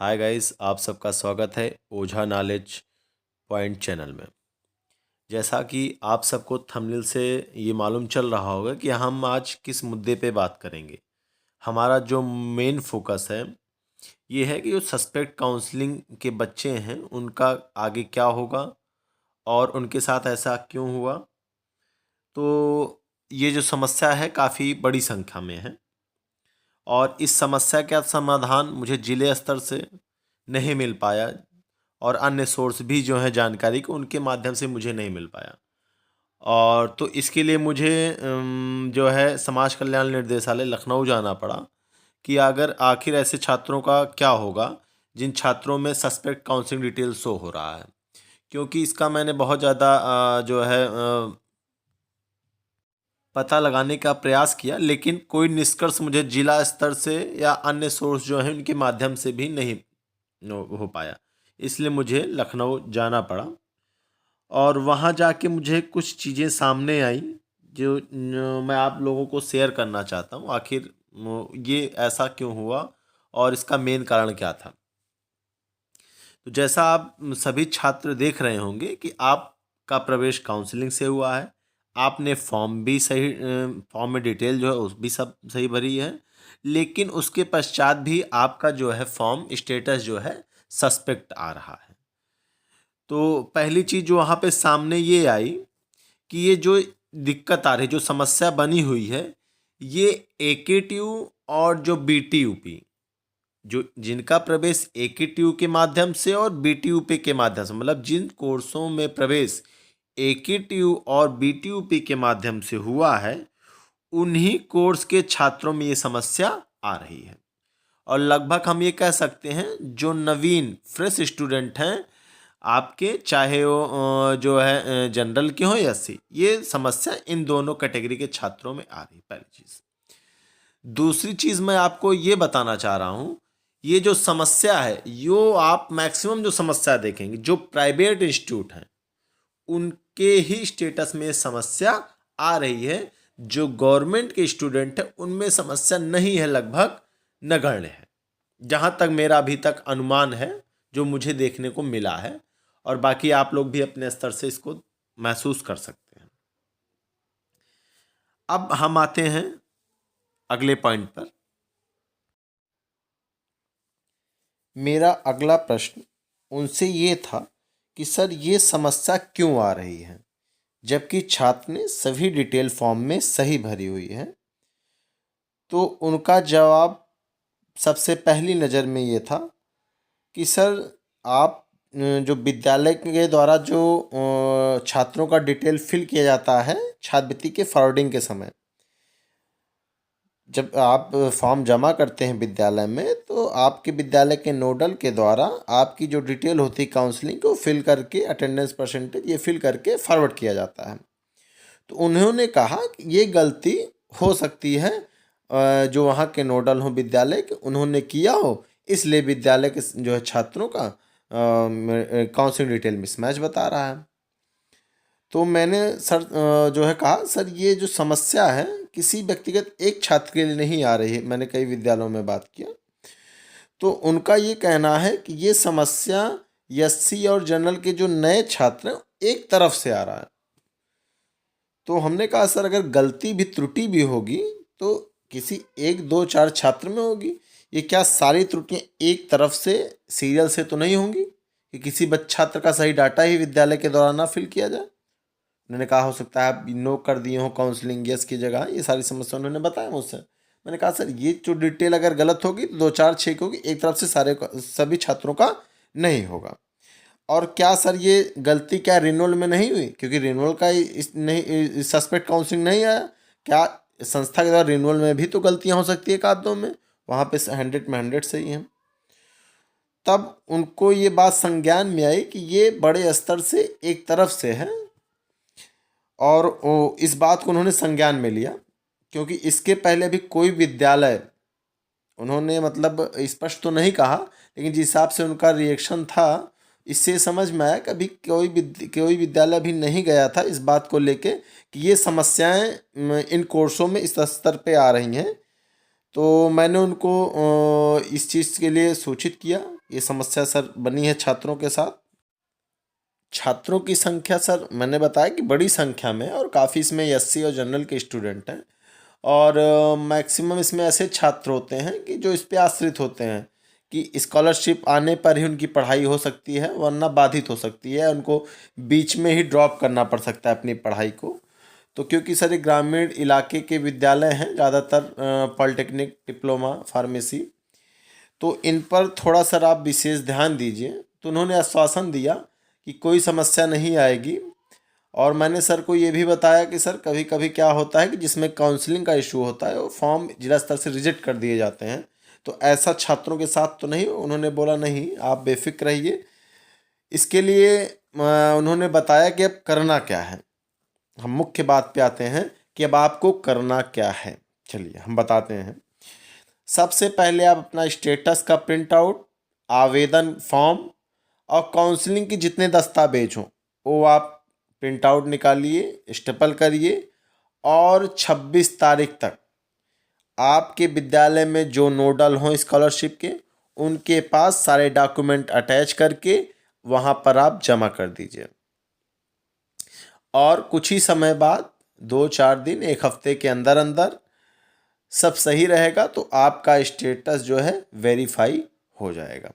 Hi guys, आप सबका स्वागत है ओझा नॉलेज पॉइंट चैनल में। जैसा कि आप सबको थंबनेल से ये मालूम चल रहा होगा कि हम आज किस मुद्दे पे बात करेंगे। हमारा जो मेन फोकस है ये है कि जो सस्पेक्ट काउंसलिंग के बच्चे हैं उनका आगे क्या होगा और उनके साथ ऐसा क्यों हुआ। तो ये जो समस्या है काफ़ी बड़ी संख्या में है और इस समस्या का समाधान मुझे जिले स्तर से नहीं मिल पाया और अन्य सोर्स भी जो हैं जानकारी को उनके माध्यम से मुझे नहीं मिल पाया। और तो इसके लिए मुझे जो है समाज कल्याण निर्देशालय लखनऊ जाना पड़ा कि अगर आखिर ऐसे छात्रों का क्या होगा जिन छात्रों में सस्पेक्ट काउंसलिंग डिटेल शो हो रहा है। क्योंकि इसका मैंने बहुत ज़्यादा जो है पता लगाने का प्रयास किया, लेकिन कोई निष्कर्ष मुझे जिला स्तर से या अन्य सोर्स जो हैं उनके माध्यम से भी नहीं हो पाया। इसलिए मुझे लखनऊ जाना पड़ा और वहाँ जाके मुझे कुछ चीज़ें सामने आई जो मैं आप लोगों को शेयर करना चाहता हूँ। आखिर ये ऐसा क्यों हुआ और इसका मेन कारण क्या था। तो जैसा आप सभी छात्र देख रहे होंगे कि आपका प्रवेश काउंसलिंग से हुआ है। आपने फॉर्म भी सही फॉर्म में डिटेल जो है उस भी सब सही भरी है, लेकिन उसके पश्चात भी आपका जो है फॉर्म स्टेटस जो है सस्पेक्ट आ रहा है। तो पहली चीज़ जो वहाँ पे सामने ये आई कि ये जो दिक्कत आ रही, जो समस्या बनी हुई है, ये एकेटीयू और जो बीटीयूपी, जो जिनका प्रवेश एकेटीयू के माध्यम से और बीटीयूपी के माध्यम से, मतलब जिन कोर्सों में प्रवेश एकेटीयू और बीटीयूपी के माध्यम से हुआ है, उन्हीं कोर्स के छात्रों में ये समस्या आ रही है। और लगभग हम ये कह सकते हैं जो नवीन फ्रेश स्टूडेंट हैं आपके, चाहे वो जो है जनरल के हो या सी, ये समस्या इन दोनों कैटेगरी के छात्रों में आ रही है। पहली चीज़। दूसरी चीज़ मैं आपको ये बताना चाह रहा हूँ, ये जो समस्या है यो आप मैक्सिमम जो समस्या देखेंगे जो प्राइवेट इंस्टीट्यूट हैं उनके ही स्टेटस में समस्या आ रही है। जो गवर्नमेंट के स्टूडेंट हैं उनमें समस्या नहीं है, लगभग नगण्य है, जहाँ तक मेरा अभी तक अनुमान है, जो मुझे देखने को मिला है। और बाकी आप लोग भी अपने स्तर से इसको महसूस कर सकते हैं। अब हम आते हैं अगले पॉइंट पर। मेरा अगला प्रश्न उनसे ये था कि सर ये समस्या क्यों आ रही है जबकि छात्र ने सभी डिटेल फॉर्म में सही भरी हुई है। तो उनका जवाब सबसे पहली नज़र में ये था कि सर आप जो विद्यालय के द्वारा जो छात्रों का डिटेल फिल किया जाता है छात्रवृत्ति के फॉरवर्डिंग के समय, जब आप फॉर्म जमा करते हैं विद्यालय में, तो आपके विद्यालय के नोडल के द्वारा आपकी जो डिटेल होती है काउंसलिंग को फिल करके अटेंडेंस परसेंटेज ये फिल करके फॉरवर्ड किया जाता है। तो उन्होंने कहा कि ये गलती हो सकती है जो वहाँ के नोडल हों विद्यालय के, उन्होंने किया हो, इसलिए विद्यालय के जो है छात्रों का काउंसलिंग डिटेल मिसमैच बता रहा है। तो मैंने सर जो है कहा सर ये जो समस्या है किसी व्यक्तिगत एक छात्र के लिए नहीं आ रही है। मैंने कई विद्यालयों में बात किया तो उनका ये कहना है कि ये समस्या एससी और जनरल के जो नए छात्र हैं एक तरफ से आ रहा है। तो हमने कहा सर अगर गलती भी त्रुटि भी होगी तो किसी एक दो चार छात्र में होगी, ये क्या सारी त्रुटियां एक तरफ से सीरियल से तो नहीं होंगी कि किसी छात्र का सही डाटा ही विद्यालय के दौरान ना फिल किया जाए। उन्होंने कहा हो सकता है आप नो कर दिए हो काउंसलिंग यस की जगह, ये सारी समस्या उन्होंने बताया मुझसे। मैंने कहा सर ये जो डिटेल अगर गलत होगी तो दो चार छः की होगी, एक तरफ से सभी छात्रों का नहीं होगा। और क्या सर ये गलती क्या रिन्यूअल में नहीं हुई, क्योंकि रिन्यूअल का इस नहीं सस्पेक्ट काउंसलिंग नहीं आया, क्या संस्था के द्वारा रिन्यूअल में भी तो गलतियाँ हो सकती है एक आध दो में, वहाँ पे 100 में 100 सही हैं। तब उनको ये बात संज्ञान में आई कि ये बड़े स्तर से एक तरफ से है और वो इस बात को उन्होंने संज्ञान में लिया, क्योंकि इसके पहले भी कोई विद्यालय, उन्होंने मतलब स्पष्ट तो नहीं कहा, लेकिन जिस हिसाब से उनका रिएक्शन था इससे समझ में आया कि अभी कोई विद्यालय भी नहीं गया था इस बात को लेके कि ये समस्याएं इन कोर्सों में इस स्तर पे आ रही हैं। तो मैंने उनको इस चीज़ के लिए सूचित किया। ये समस्या सर बनी है छात्रों के साथ। छात्रों की संख्या सर मैंने बताया कि बड़ी संख्या में, और काफ़ी इसमें एससी और जनरल के स्टूडेंट हैं, और मैक्सिमम इसमें ऐसे छात्र होते हैं कि जो इस पे आश्रित होते हैं कि स्कॉलरशिप आने पर ही उनकी पढ़ाई हो सकती है, वरना बाधित हो सकती है, उनको बीच में ही ड्रॉप करना पड़ सकता है अपनी पढ़ाई को। तो क्योंकि सर ये ग्रामीण इलाके के विद्यालय हैं ज़्यादातर, पॉलिटेक्निक, डिप्लोमा, फार्मेसी, तो इन पर थोड़ा सर आप विशेष ध्यान दीजिए। तो उन्होंने आश्वासन दिया कि कोई समस्या नहीं आएगी। और मैंने सर को ये भी बताया कि सर कभी कभी क्या होता है कि जिसमें काउंसलिंग का इशू होता है वो फॉर्म जिला स्तर से रिजेक्ट कर दिए जाते हैं, तो ऐसा छात्रों के साथ तो नहीं। उन्होंने बोला नहीं, आप बेफिक्र रहिए। इसके लिए उन्होंने बताया कि अब करना क्या है। हम मुख्य बात पे आते हैं कि अब आपको करना क्या है। चलिए हम बताते हैं। सबसे पहले आप अपना स्टेटस का प्रिंट आउट, आवेदन फॉर्म और काउंसलिंग के जितने दस्तावेज हों वो आप प्रिंट आउट निकालिए, स्टेपल करिए, और 26 तारीख तक आपके विद्यालय में जो नोडल हों स्कॉलरशिप के, उनके पास सारे डॉक्यूमेंट अटैच करके वहाँ पर आप जमा कर दीजिए। और कुछ ही समय बाद, 2-4 दिन, 1 हफ्ते के अंदर अंदर सब सही रहेगा तो आपका स्टेटस जो है वेरीफाई हो जाएगा।